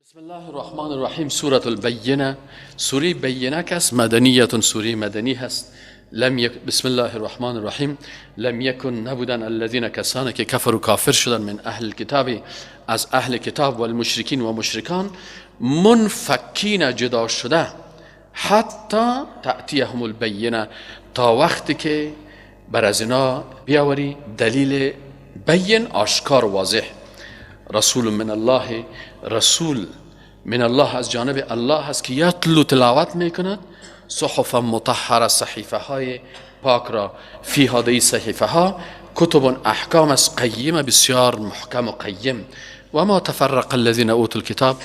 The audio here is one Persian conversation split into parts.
بسم الله الرحمن الرحیم. سورة البینه، سوره بینه که است، مدنیت، سوره مدنی هست. بسم الله الرحمن الرحیم. لم یکن، نبودن، الذین، کسانی که کفر و کافر شدن، من اهل الكتاب، از اهل کتاب، و المشرکین، و مشرکان، منفکین، جدا شده، حتی تأتیهم البینه، تا وقتی که بر از اینا بیاوری دلیل بین، آشکار و واضح. رسول من الله، رسول من الله، از جانب الله هست که یتلو، تلاوت میکند، صحف مطهره، صحیفه های پاک را، فی هذه صحیفه ها کتب احکام است، قیمه، بسیار محکم و قیم. و ما تفرق الذین اوتوا الکتاب،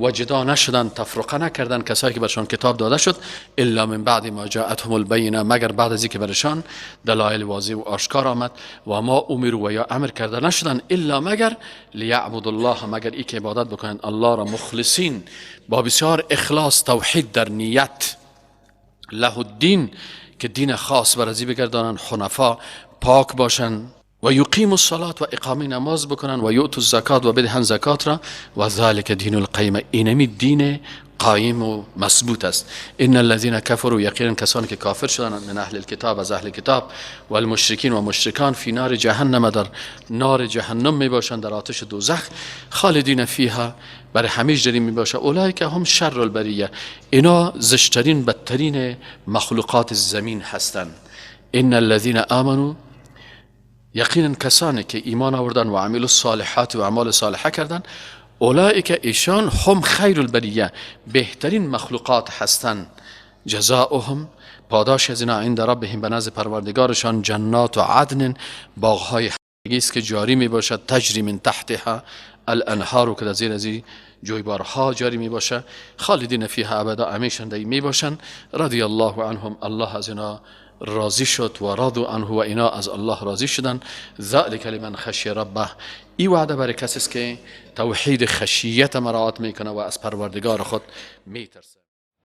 و جدا نشدن، تفرقه نکردن کسایی که برشان کتاب داده شد، الا من بعد ما جاءتهم البینه، مگر بعد از اینکه برشان دلایل واضح و آشکار آمد. و ما امروا، و یا امر کرده نشدن، الا مگر لیعبدوا الله، مگر ای که عبادت بکنند الله را، مخلصین، با بسیار اخلاص، توحید در نیت، له الدین، که دین خاص برازی بگردانند، حنفا، پاک باشند، و یقیم الصلاة، و اقامه نماز بکنن، و یؤتوا الزکات، و بدهن زکات را، و ذلک دین القیم، اینمی دین قایم و مثبوت است. ان الذين كفروا، یقینا کسانی که کافر شدند، من اهل الكتاب، از اهل کتاب، و المشرکین، و مشرکان، فی نار جهنم، در نار جهنم می باشند، در آتش دوزخ، خالدین فیها، برای همیشه می باشه. اولئک هم شر البریه، اینا زشترین، بدترین مخلوقات زمین هستند. ان الذين آمنوا، یقینا کسانی که ایمان آوردن و عمل الصالحات، و اعمال صالحه کردن، اولئک، ایشان، هم خیر البریه، بهترین مخلوقات هستند. جزاؤهم، پاداش از اینا، عند ربهم، به نزد پروردگارشان، جنات و عدن، باغهای همیشگی است که جاری می باشد، تجری من تحتها الانهار، که در زیر از جویبارها جاری می باشه، خالدین فیها ابدا، همیشه می باشند. رضی الله عنهم، الله از اینا راضی شد، و رضوا عنه، و اینا از الله راضی شدن. ذلک لمن خشی ربه، این وعده برای کسی است که توحید خشیت مراعات میکنه و از پروردگار خود میترسه.